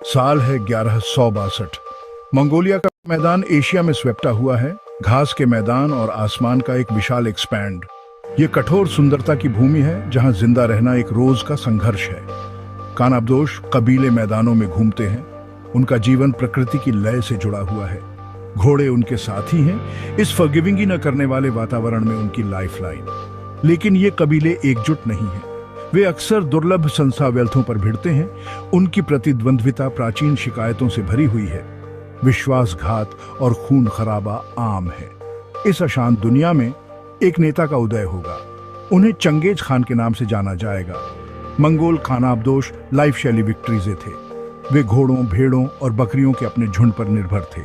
साल है 1162। मंगोलिया का मैदान एशिया में स्वेप्टा हुआ है। घास के मैदान और आसमान का एक विशाल एक्सपैंड। ये कठोर सुंदरता की भूमि है जहां जिंदा रहना एक रोज का संघर्ष है। कानाबदोश कबीले मैदानों में घूमते हैं। उनका जीवन प्रकृति की लय से जुड़ा हुआ है। घोड़े उनके साथी हैं, इस फॉरगिविंग न करने वाले वातावरण में उनकी लाइफलाइन। लेकिन ये कबीले एकजुट नहीं हैं। वे अक्सर दुर्लभ संसाव्यर्थों पर भिड़ते हैं। उनकी प्रतिद्वंद्विता प्राचीन शिकायतों से भरी हुई है। विश्वासघात और खून खराबा आम है। इस अशांत दुनिया में एक नेता का उदय होगा। उन्हें चंगेज खान के नाम से जाना जाएगा। मंगोल कानाबदोश लाइफशैली विक्ट्रीजे थे। वे घोड़ों, भेड़ों और बकरियों के अपने झुंड पर निर्भर थे।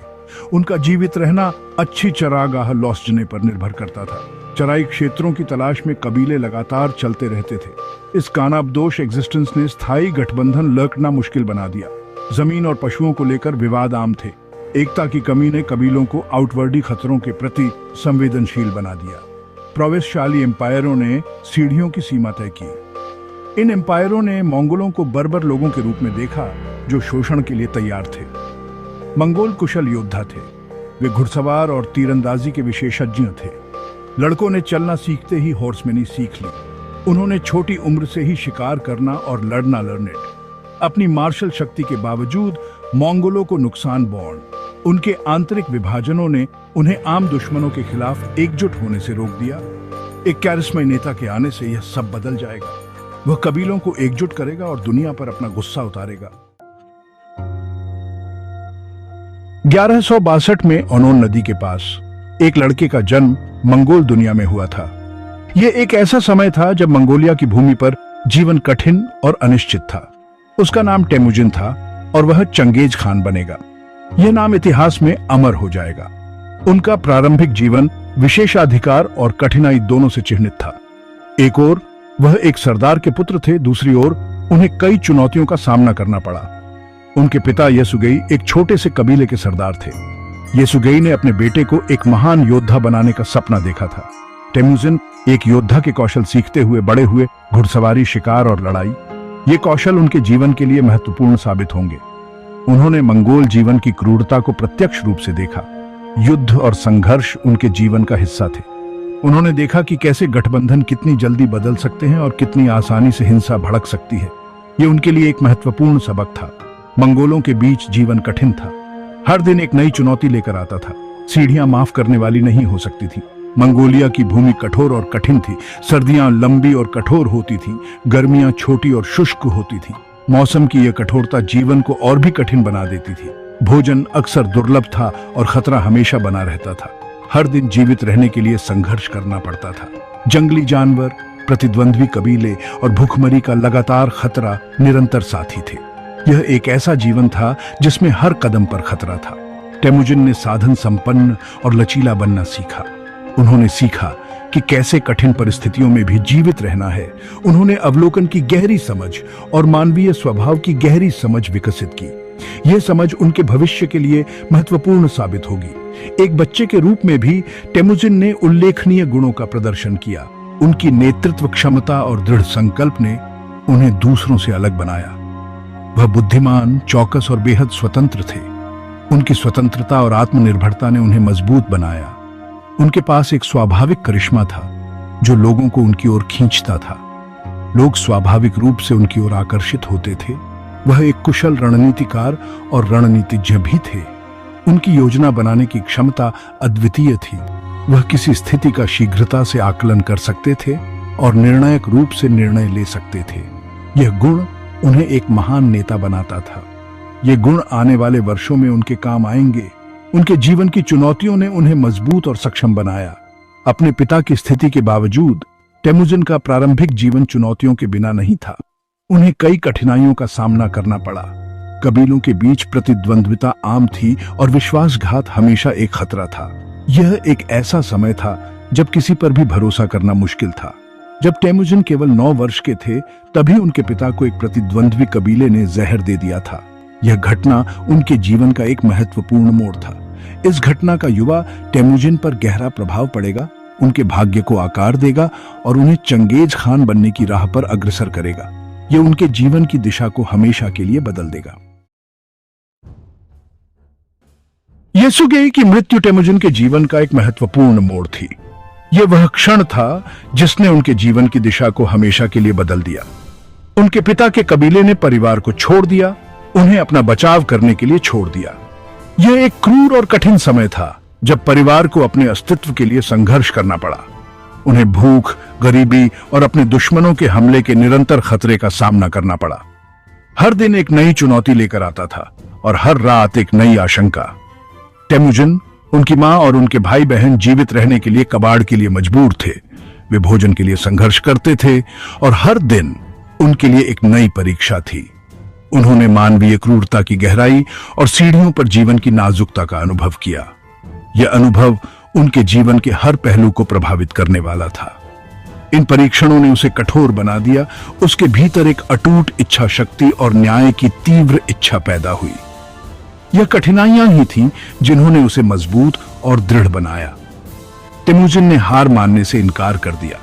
उनका जीवित रहना अच्छी चरागाह लौसजने पर निर्भर करता था। चराई क्षेत्रों की तलाश में कबीले लगातार चलते रहते थे। इस कानाबदोश एग्जिस्टेंस ने स्थायी गठबंधन लड़ना मुश्किल बना दिया। जमीन और पशुओं को लेकर विवाद आम थे। एकता की कमी ने कबीलों को आउटवर्डी खतरों के प्रति संवेदनशील बना दिया। प्रवेशशाली एम्पायरों ने सीढ़ियों की सीमा तय की। इन एम्पायरों ने मंगोलों को बर्बर लोगों के रूप में देखा जो शोषण के लिए तैयार थे। मंगोल कुशल योद्धा थे। वे घुड़सवार और तीरंदाजी के विशेषज्ञ थे। लड़कों ने चलना सीखते ही हॉर्समैनी सीख ली। उन्होंने छोटी उम्र से ही शिकार करना और लड़ना लर्नेड। अपनी मार्शल शक्ति के बावजूद मंगोलों को नुकसान बौण। उनके आंतरिक विभाजनों ने उन्हें आम दुश्मनों के खिलाफ एकजुट होने से रोक दिया। एक कैरिस्माई नेता के आने से यह सब बदल जाएगा। वह कबीलों को एकजुट करेगा और दुनिया पर अपना गुस्सा उतारेगा। 1162 में ओनोन नदी के पास एक लड़के का जन्म मंगोल दुनिया में हुआ था। यह एक ऐसा समय था जब मंगोलिया की भूमि पर जीवन कठिन और अनिश्चित था। उसका नाम टेमुजिन था और वह चंगेज खान बनेगा। यह नाम इतिहास में अमर हो जाएगा। उनका प्रारंभिक जीवन विशेषाधिकार और कठिनाई दोनों से चिह्नित था। एक ओर वह एक सरदार के पुत्र थे, दूसरी ओर उन्हें कई चुनौतियों का सामना करना पड़ा। उनके पिता येसुगेई एक छोटे से कबीले के सरदार थे। येसुगेई ने अपने बेटे को एक महान योद्धा बनाने का सपना देखा था। टेमुजिन एक योद्धा के कौशल सीखते हुए बड़े हुए, घुड़सवारी, शिकार और लड़ाई। ये कौशल उनके जीवन के लिए महत्वपूर्ण साबित होंगे। उन्होंने मंगोल जीवन की क्रूरता को प्रत्यक्ष रूप से देखा। युद्ध और संघर्ष उनके जीवन का हिस्सा थे। उन्होंने देखा कि कैसे गठबंधन कितनी जल्दी बदल सकते हैं और कितनी आसानी से हिंसा भड़क सकती है। ये उनके लिए एक महत्वपूर्ण सबक था। मंगोलों के बीच जीवन कठिन था। हर दिन एक नई चुनौती लेकर आता था। सीढ़ियां माफ करने वाली नहीं हो सकती थी। मंगोलिया की भूमि कठोर और कठिन थी। सर्दियां लंबी और कठोर होती थी। गर्मियां छोटी और शुष्क होती थी। मौसम की यह कठोरता जीवन को और भी कठिन बना देती थी। भोजन अक्सर दुर्लभ था और खतरा हमेशा बना रहता था। हर दिन जीवित रहने के लिए संघर्ष करना पड़ता था। जंगली जानवर, प्रतिद्वंद्वी कबीले और भूखमरी का लगातार खतरा निरंतर साथी थे। यह एक ऐसा जीवन था जिसमें हर कदम पर खतरा था। टेमुजिन ने साधन संपन्न और लचीला बनना सीखा। उन्होंने सीखा कि कैसे कठिन परिस्थितियों में भी जीवित रहना है। उन्होंने अवलोकन की गहरी समझ और मानवीय स्वभाव की गहरी समझ विकसित की। यह समझ उनके भविष्य के लिए महत्वपूर्ण साबित होगी। एक बच्चे के रूप में भी टेमुजिन ने उल्लेखनीय गुणों का प्रदर्शन किया। उनकी नेतृत्व क्षमता और दृढ़ संकल्प ने उन्हें दूसरों से अलग बनाया। वह बुद्धिमान, चौकस और बेहद स्वतंत्र थे। उनकी स्वतंत्रता और आत्मनिर्भरता ने उन्हें मजबूत बनाया। उनके पास एक स्वाभाविक करिश्मा था जो लोगों को उनकी ओर खींचता था। लोग स्वाभाविक रूप से उनकी ओर आकर्षित होते थे। वह एक कुशल रणनीतिकार और रणनीतिज्ञ भी थे। उनकी योजना बनाने की क्षमता अद्वितीय थी। वह किसी स्थिति का शीघ्रता से आकलन कर सकते थे और निर्णायक रूप से निर्णय ले सकते थे। यह गुण उन्हें एक महान नेता बनाता था। ये गुण आने वाले वर्षों में उनके काम आएंगे। उनके जीवन की चुनौतियों ने उन्हें मजबूत और सक्षम बनाया। अपने पिता की स्थिति के बावजूद टेमुजिन का प्रारंभिक जीवन चुनौतियों के बिना नहीं था। उन्हें कई कठिनाइयों का सामना करना पड़ा। कबीलों के बीच प्रतिद्वंद्विता आम थी और विश्वासघात हमेशा एक खतरा था। यह एक ऐसा समय था जब किसी पर भी भरोसा करना मुश्किल था। जब टेमुजिन केवल 9 वर्ष के थे, तभी उनके पिता को एक प्रतिद्वंद्वी कबीले ने जहर दे दिया था। यह घटना उनके जीवन का एक महत्वपूर्ण मोड़ था। इस घटना का युवा टेमुजिन पर गहरा प्रभाव पड़ेगा, उनके भाग्य को आकार देगा और उन्हें चंगेज खान बनने की राह पर अग्रसर करेगा। यह उनके जीवन की दिशा को हमेशा के लिए बदल देगा। येसुगे की मृत्यु टेमुजिन के जीवन का एक महत्वपूर्ण मोड़ थी। यह वह क्षण था जिसने उनके जीवन की दिशा को हमेशा के लिए बदल दिया। उनके पिता के कबीले ने परिवार को छोड़ दिया, उन्हें अपना बचाव करने के लिए छोड़ दिया। यह एक क्रूर और कठिन समय था जब परिवार को अपने अस्तित्व के लिए संघर्ष करना पड़ा। उन्हें भूख, गरीबी और अपने दुश्मनों के हमले के निरंतर खतरे का सामना करना पड़ा। हर दिन एक नई चुनौती लेकर आता था और हर रात एक नई आशंका। टेमुजिन, उनकी मां और उनके भाई बहन जीवित रहने के लिए कबाड़ के लिए मजबूर थे। वे भोजन के लिए संघर्ष करते थे और हर दिन उनके लिए एक नई परीक्षा थी। उन्होंने मानवीय क्रूरता की गहराई और सीढ़ियों पर जीवन की नाजुकता का अनुभव किया। यह अनुभव उनके जीवन के हर पहलू को प्रभावित करने वाला था। इन परीक्षणों ने उसे कठोर बना दिया। उसके भीतर एक अटूट इच्छा शक्ति और न्याय की तीव्र इच्छा पैदा हुई। यह कठिनाइयां ही थीं जिन्होंने उसे मजबूत और दृढ़ बनाया। टेमुजिन ने हार मानने से इनकार कर दिया।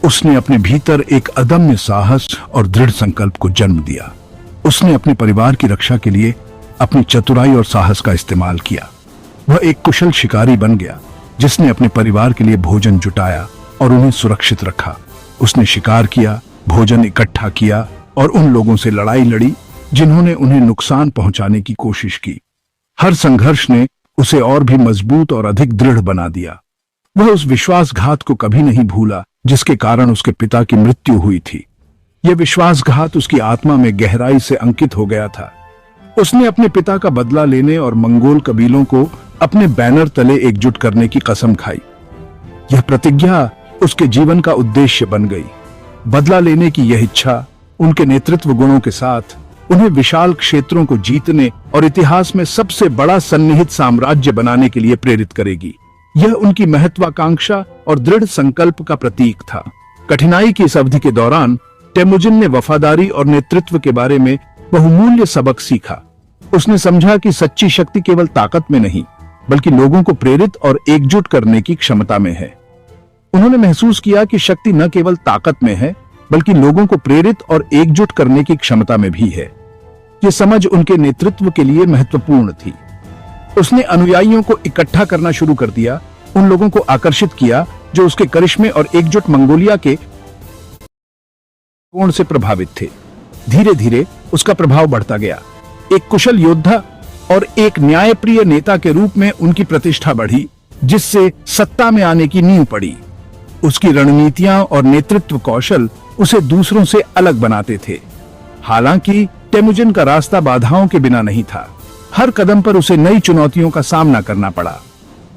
उसने अपने भीतर एक अदम्य साहस और दृढ़ संकल्प को जन्म दिया। उसने अपने परिवार की रक्षा के लिए अपनी चतुराई और साहस का इस्तेमाल किया। वह एक कुशल शिकारी बन गया जिसने अपने परिवार के लिए भोजन जुटाया और उन्हें सुरक्षित रखा। उसने शिकार किया, भोजन इकट्ठा किया और उन लोगों से लड़ाई लड़ी जिन्होंने उन्हें नुकसान पहुंचाने की कोशिश की। हर संघर्ष ने उसे और भी मजबूत और अधिक दृढ़ बना दिया। वह उस विश्वासघात को कभी नहीं भूला जिसके कारण उसके पिता की मृत्यु हुई थी। यह विश्वासघात उसकी आत्मा में गहराई से अंकित हो गया था। उसने अपने पिता का बदला लेने और मंगोल कबीलों को अपने बैनर तले एकजुट करने की कसम खाई। यह प्रतिज्ञा उसके जीवन का उद्देश्य बन गई। बदला लेने की यह इच्छा उनके नेतृत्व गुणों के साथ उन्हें विशाल क्षेत्रों को जीतने और इतिहास में सबसे बड़ा सन्निहित साम्राज्य बनाने के लिए प्रेरित करेगी। यह उनकी महत्वाकांक्षा और दृढ़ संकल्प का प्रतीक था। कठिनाई की इस अवधि के दौरान टेमुजिन ने वफादारी और नेतृत्व के बारे में बहुमूल्य सबक सीखा। उसने समझा कि सच्ची शक्ति केवल ताकत में नहीं, बल्कि लोगों को प्रेरित और एकजुट करने की क्षमता में है। उन्होंने महसूस किया कि शक्ति न केवल ताकत में है, बल्कि लोगों को प्रेरित और एकजुट करने की क्षमता में भी है। यह समझ उनके नेतृत्व के लिए महत्वपूर्ण थी। उसने अनुयायियों को इकट्ठा करना शुरू कर दिया, उन लोगों को आकर्षित किया जो उसके करिश्मे और एकजुट मंगोलिया के कोण से प्रभावित थे। धीरे धीरे उसका प्रभाव बढ़ता गया। एक कुशल योद्धा और एक न्यायप्रिय नेता के रूप में उनकी प्रतिष्ठा बढ़ी, जिससे सत्ता में आने की नींव पड़ी। उसकी रणनीतियां और नेतृत्व कौशल उसे दूसरों से अलग बनाते थे। हालांकि टेमुजिन का रास्ता बाधाओं के बिना नहीं था। हर कदम पर उसे नई चुनौतियों का सामना करना पड़ा।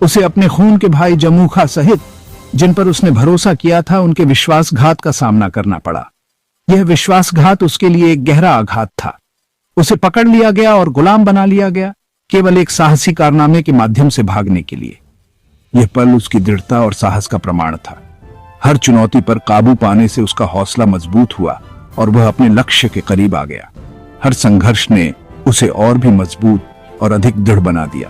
उसे अपने खून के भाई जमूखा सहित जिन पर उसने भरोसा किया था, उनके विश्वासघात का सामना करना पड़ा। यह विश्वासघात उसके लिए एक गहरा आघात था। उसे पकड़ लिया गया और गुलाम बना लिया गया, केवल एक साहसी कारनामे के माध्यम से भागने के लिए। यह पल उसकी दृढ़ता और साहस का प्रमाण था। हर चुनौती पर काबू पाने से उसका हौसला मजबूत हुआ और वह अपने लक्ष्य के करीब आ गया। हर संघर्ष ने उसे और भी मजबूत और अधिक दृढ़ बना दिया।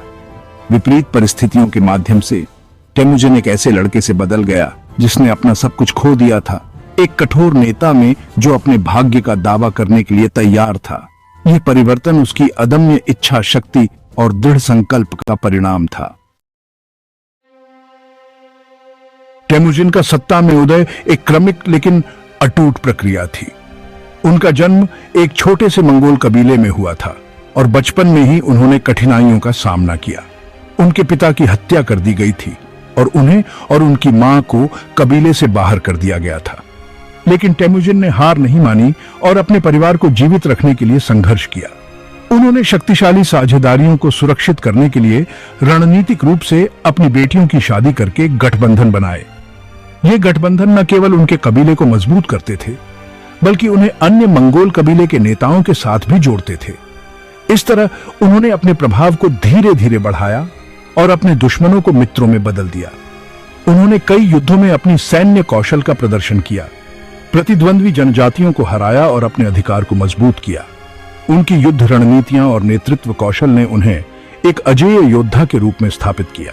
विपरीत परिस्थितियों के माध्यम से टेमुजिन एक ऐसे लड़के से बदल गया जिसने अपना सब कुछ खो दिया था, एक कठोर नेता में जो अपने भाग्य का दावा करने के लिए तैयार था। यह परिवर्तन उसकी अदम्य इच्छा शक्ति और दृढ़ संकल्प का परिणाम था। टेमुजिन का सत्ता में उदय एक क्रमिक लेकिन अटूट प्रक्रिया थी। उनका जन्म एक छोटे से मंगोल कबीले में हुआ था और बचपन में ही उन्होंने कठिनाइयों का सामना किया। उनके पिता की हत्या कर दी गई थी और उन्हें और उनकी मां को कबीले से बाहर कर दिया गया था। लेकिन टेमुजिन ने हार नहीं मानी और अपने परिवार को जीवित रखने के लिए संघर्ष किया। उन्होंने शक्तिशाली साझेदारियों को सुरक्षित करने के लिए रणनीतिक रूप से अपनी बेटियों की शादी करके गठबंधन बनाए। ये गठबंधन न केवल उनके कबीले को मजबूत करते थे, बल्कि उन्हें अन्य मंगोल कबीले के नेताओं के साथ भी जोड़ते थे। इस तरह उन्होंने अपने प्रभाव को धीरे धीरे बढ़ाया और अपने दुश्मनों को मित्रों में बदल दिया। उन्होंने कई युद्धों में अपनी सैन्य कौशल का प्रदर्शन किया, प्रतिद्वंद्वी जनजातियों को हराया और अपने अधिकार को मजबूत किया। उनकी युद्ध रणनीतियां और नेतृत्व कौशल ने उन्हें एक अजेय योद्धा के रूप में स्थापित किया।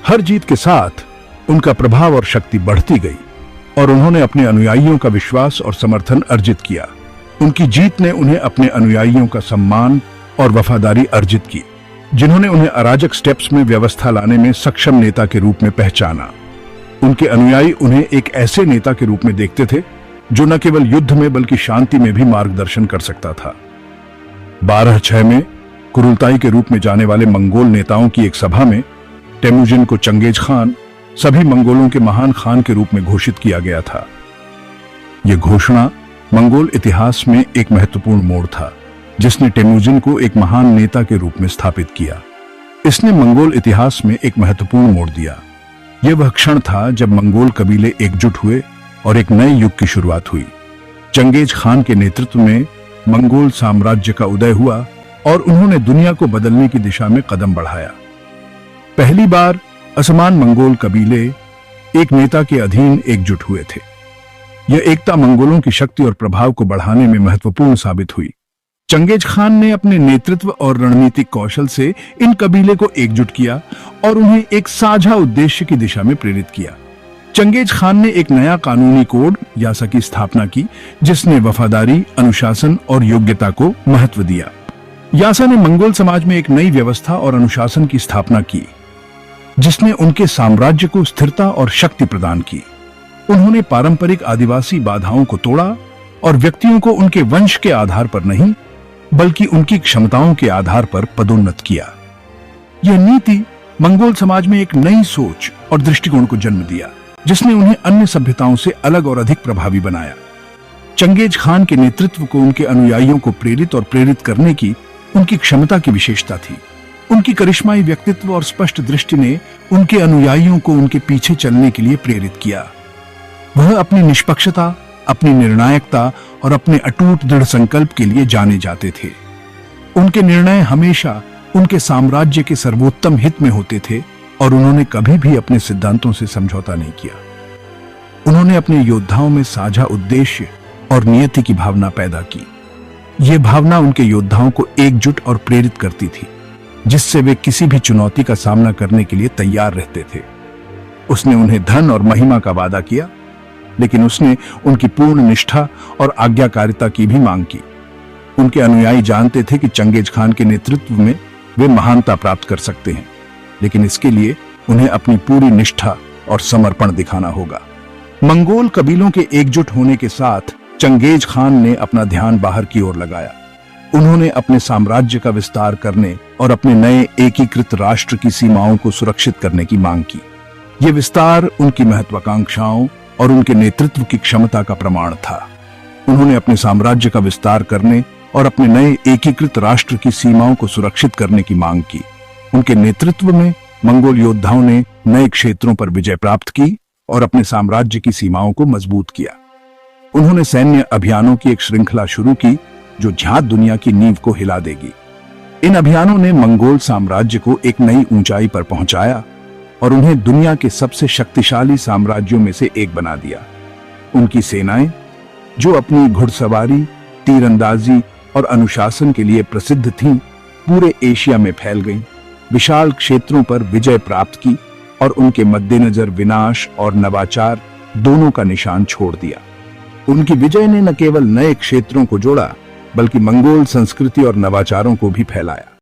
हर जीत के साथ उनका प्रभाव और शक्ति बढ़ती गई और उन्होंने अपने अनुयायियों का विश्वास और समर्थन अर्जित किया। उनकी जीत ने उन्हें अपने अनुयायियों का सम्मान और वफादारी अर्जित की। जिन्होंने उन्हें अराजक स्टेप्स में व्यवस्था लाने में सक्षम नेता के रूप में पहचाना। उनके अनुयायी उन्हें एक ऐसे नेता के रूप में देखते थे जो न केवल युद्ध में बल्कि शांति में भी मार्गदर्शन कर सकता था। 1206 में कुरुलताई के रूप में जाने वाले मंगोल नेताओं की एक सभा में टेमुजिन को चंगेज खान, सभी मंगोलों के महान खान के रूप में घोषित किया गया था। यह घोषणा मंगोल इतिहास में एक महत्वपूर्ण मोड़ था, जिसने टेमुजिन को एक महान नेता के रूप में स्थापित किया। इसने मंगोल इतिहास में एक महत्वपूर्ण मोड़ दिया। यह वह क्षण था जब मंगोल कबीले एकजुट हुए और एक नए युग की शुरुआत हुई। चंगेज खान के नेतृत्व में मंगोल साम्राज्य का उदय हुआ और उन्होंने दुनिया को बदलने की दिशा में कदम बढ़ाया। पहली बार असमान मंगोल कबीले एक नेता के अधीन एकजुट हुए थे। यह एकता मंगोलों की शक्ति और प्रभाव को बढ़ाने में महत्वपूर्ण साबित हुई। चंगेज खान ने अपने नेतृत्व और रणनीतिक कौशल से इन कबीले को एकजुट किया और उन्हें एक साझा उद्देश्य की दिशा में प्रेरित किया। चंगेज खान ने एक नया कानूनी कोड यासा की स्थापना की, जिसने वफादारी, अनुशासन और योग्यता को महत्व दिया। यासा ने मंगोल समाज में एक नई व्यवस्था और अनुशासन की स्थापना की, जिसने उनके साम्राज्य को स्थिरता और शक्ति प्रदान की। उन्होंने पारंपरिक आदिवासी बाधाओं को तोड़ा और व्यक्तियों को उनके वंश के आधार पर नहीं, बल्कि उनकी क्षमताओं के आधार पर पदोन्नत किया। यह नीति मंगोल समाज में एक नई सोच और दृष्टिकोण को जन्म दिया, जिसने उन्हें अन्य सभ्यताओं से अलग और अधिक प्रभावी बनाया। चंगेज खान के नेतृत्व को उनके अनुयायियों को प्रेरित करने की उनकी क्षमता की विशेषता थी। उनकी करिश्माई व्यक्तित्व और स्पष्ट दृष्टि ने उनके अनुयायियों को उनके पीछे चलने के लिए प्रेरित किया। वह अपनी निष्पक्षता, अपनी निर्णायकता और अपने अटूट दृढ़ संकल्प के लिए जाने जाते थे। उनके निर्णय हमेशा उनके साम्राज्य के सर्वोत्तम हित में होते थे और उन्होंने कभी भी अपने सिद्धांतों से समझौता नहीं किया। उन्होंने अपने योद्धाओं में साझा उद्देश्य और नियति की भावना पैदा की। यह भावना उनके योद्धाओं को एकजुट और प्रेरित करती थी, जिससे वे किसी भी चुनौती का सामना करने के लिए तैयार रहते थे। उसने उन्हें धन और महिमा का वादा किया, लेकिन उसने उनकी पूर्ण निष्ठा और आज्ञाकारिता की भी मांग की। उनके अनुयायी जानते थे कि चंगेज खान के नेतृत्व में वे महानता प्राप्त कर सकते हैं, लेकिन इसके लिए उन्हें अपनी पूरी निष्ठा और समर्पण दिखाना होगा। मंगोल कबीलों के एकजुट होने के साथ चंगेज खान ने अपना ध्यान बाहर की ओर लगाया। उन्होंने अपने साम्राज्य का विस्तार करने और अपने नए एकीकृत राष्ट्र की सीमाओं को सुरक्षित करने की मांग की। यह विस्तार उनकी महत्वाकांक्षाओं और उनके नेतृत्व की क्षमता का प्रमाण था। उन्होंने अपने साम्राज्य का विस्तार करने और अपने नए एकीकृत राष्ट्र की सीमाओं को सुरक्षित करने की मांग की। उनके नेतृत्व में मंगोल योद्धाओं ने नए क्षेत्रों पर विजय प्राप्त की और अपने साम्राज्य की सीमाओं को मजबूत किया। उन्होंने सैन्य अभियानों की एक श्रृंखला शुरू की, जो झाद दुनिया की नींव को हिला देगी। इन अभियानों ने मंगोल साम्राज्य को एक नई ऊंचाई पर पहुंचाया और उन्हें दुनिया के सबसे शक्तिशाली साम्राज्यों में से एक बना दिया। उनकी सेनाएं, जो अपनी घुड़सवारी, तीरंदाजी और अनुशासन के लिए प्रसिद्ध थीं, पूरे एशिया में फैल गईं, विशाल क्षेत्रों पर विजय प्राप्त की और उनके मद्देनजर विनाश और नवाचार दोनों का निशान छोड़ दिया। उनकी विजय ने न केवल नए क्षेत्रों को जोड़ा, बल्कि मंगोल संस्कृति और नवाचारों को भी फैलाया।